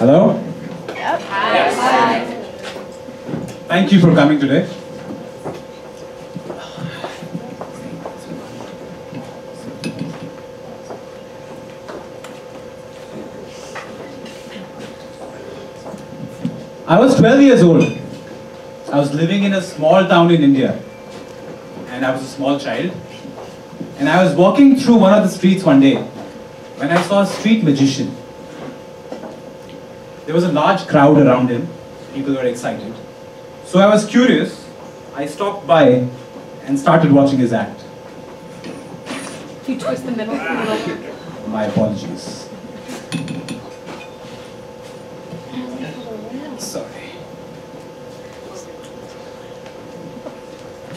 Hello? Yep. Hi. Thank you for coming today. I was 12 years old. I was living in a small town in India. And I was a small child. And I was walking through one of the streets one day when I saw a street magician. There was a large crowd around him. People were excited. So I was curious. I stopped by and started watching his act. You twist the middle. My apologies. Sorry.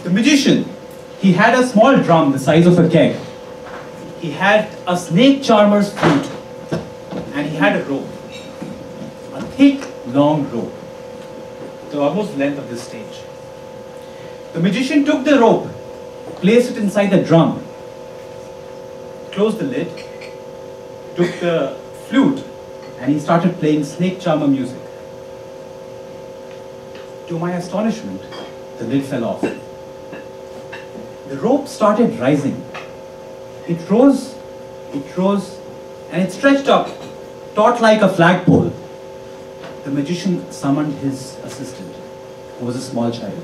The magician, he had a small drum the size of a keg. He had a snake charmer's flute. And he had a rope. A thick, long rope. The almost length of this stage. The magician took the rope, placed it inside the drum, closed the lid, took the flute, and he started playing snake charmer music. To my astonishment, the lid fell off. The rope started rising. It rose, and it stretched up, taut like a flagpole. The magician summoned his assistant, who was a small child.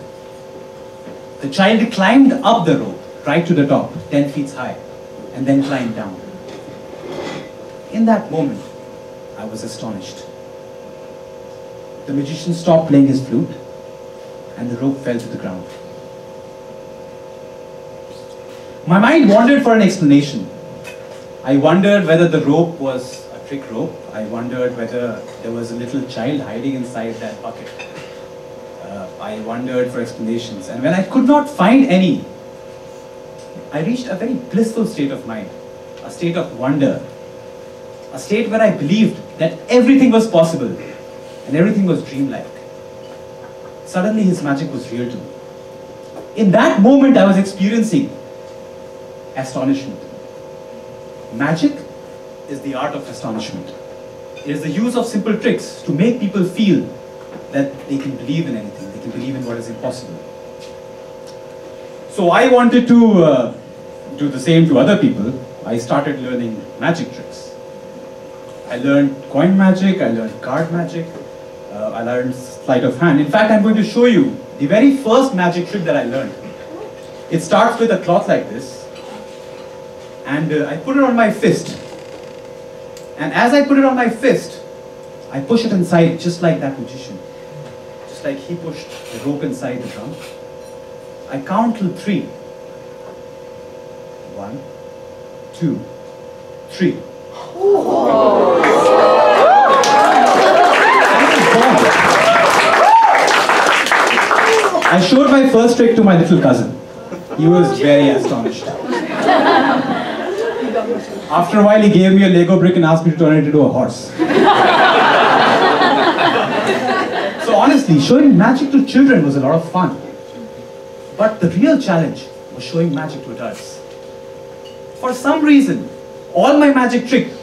The child climbed up the rope, right to the top, 10 feet high, and then climbed down. In that moment, I was astonished. The magician stopped playing his flute, and the rope fell to the ground. My mind wandered for an explanation. I wondered whether the rope was a trick rope. I wondered whether there was a little child hiding inside that bucket. I wondered for explanations. And when I could not find any, I reached a very blissful state of mind. A state of wonder. A state where I believed that everything was possible and everything was dreamlike. Suddenly his magic was real to me. In that moment I was experiencing astonishment. Magic is the art of astonishment. It is the use of simple tricks to make people feel that they can believe in anything, they can believe in what is impossible. So I wanted to do the same to other people. I started learning magic tricks. I learned coin magic, I learned card magic, I learned sleight of hand. In fact, I'm going to show you the very first magic trick that I learned. It starts with a cloth like this, and I put it on my fist. And as I put it on my fist, I push it inside just like that magician. Just like he pushed the rope inside the drum. I count till 3. 1, 2, 3. I showed my first trick to my little cousin. He was very astonished. After a while, he gave me a Lego brick and asked me to turn it into a horse. So honestly, showing magic to children was a lot of fun. But the real challenge was showing magic to adults. For some reason, all my magic tricks,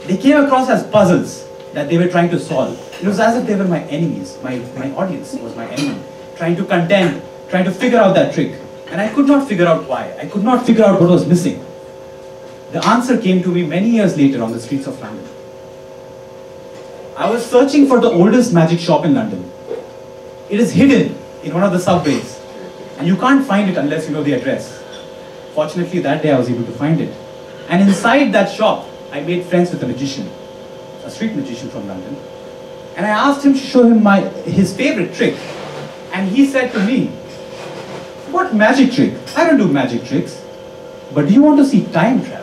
they came across as puzzles that they were trying to solve. It was as if they were my enemies. My audience was my enemy, trying to contend, trying to figure out that trick. And I could not figure out why. I could not figure out what was missing. The answer came to me many years later on the streets of London. I was searching for the oldest magic shop in London. It is hidden in one of the subways, and you can't find it unless you know the address. Fortunately, that day I was able to find it. And inside that shop, I made friends with a magician, a street magician from London. And I asked him to show him his favorite trick. And he said to me, "What magic trick? I don't do magic tricks. But do you want to see time travel?"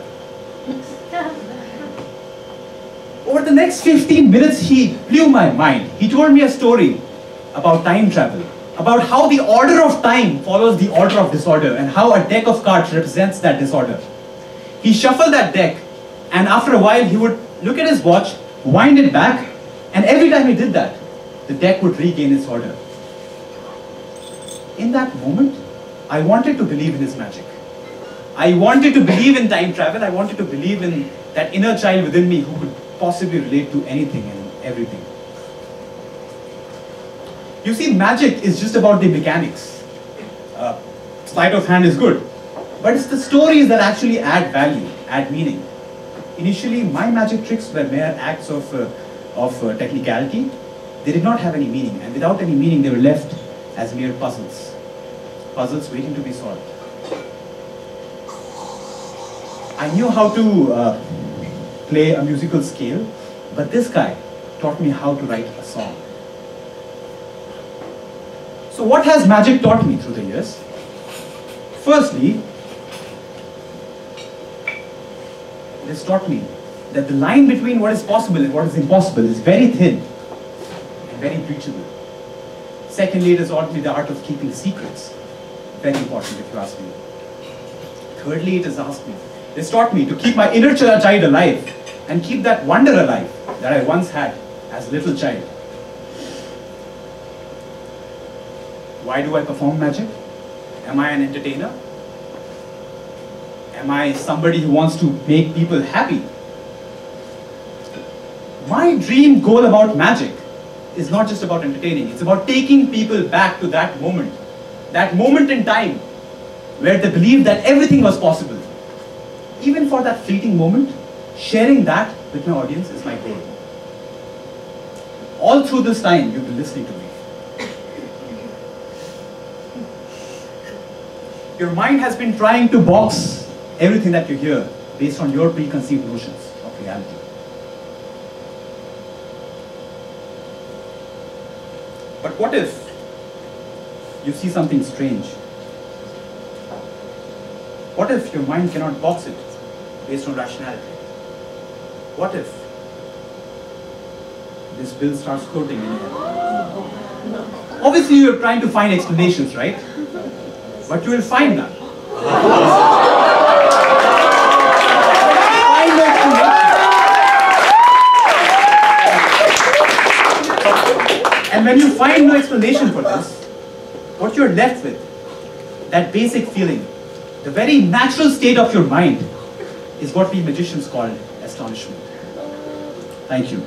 Over the next 15 minutes, he blew my mind. He told me a story about time travel, about how the order of time follows the order of disorder, and how a deck of cards represents that disorder. He shuffled that deck, and after a while, he would look at his watch, wind it back, and every time he did that, the deck would regain its order. In that moment, I wanted to believe in his magic. I wanted to believe in time travel. I wanted to believe in that inner child within me who could possibly relate to anything and everything. You see, magic is just about the mechanics. Sleight of hand is good, but it's the stories that actually add value, add meaning. Initially, my magic tricks were mere acts of technicality. They did not have any meaning, and without any meaning, they were left as mere puzzles. Puzzles waiting to be solved. I knew how to play a musical scale, but this guy taught me how to write a song. So what has magic taught me through the years? Firstly, it has taught me that the line between what is possible and what is impossible is very thin and very breachable. Secondly, it has taught me the art of keeping secrets. Very important if you ask me. Thirdly, it has taught me to keep my inner child alive and keep that wonder alive that I once had as a little child. Why do I perform magic? Am I an entertainer? Am I somebody who wants to make people happy? My dream goal about magic is not just about entertaining, it's about taking people back to that moment in time where they believed that everything was possible. Even for that fleeting moment, sharing that with my audience is my goal. All through this time, you've been listening to me. Your mind has been trying to box everything that you hear based on your preconceived notions of reality. But what if you see something strange? What if your mind cannot box it based on rationality? What if this bill starts floating in your head? Obviously, you're trying to find explanations, right? But you will find none. And when you find no explanation for this, what you're left with, that basic feeling, the very natural state of your mind, is what we magicians call astonishment. Thank you.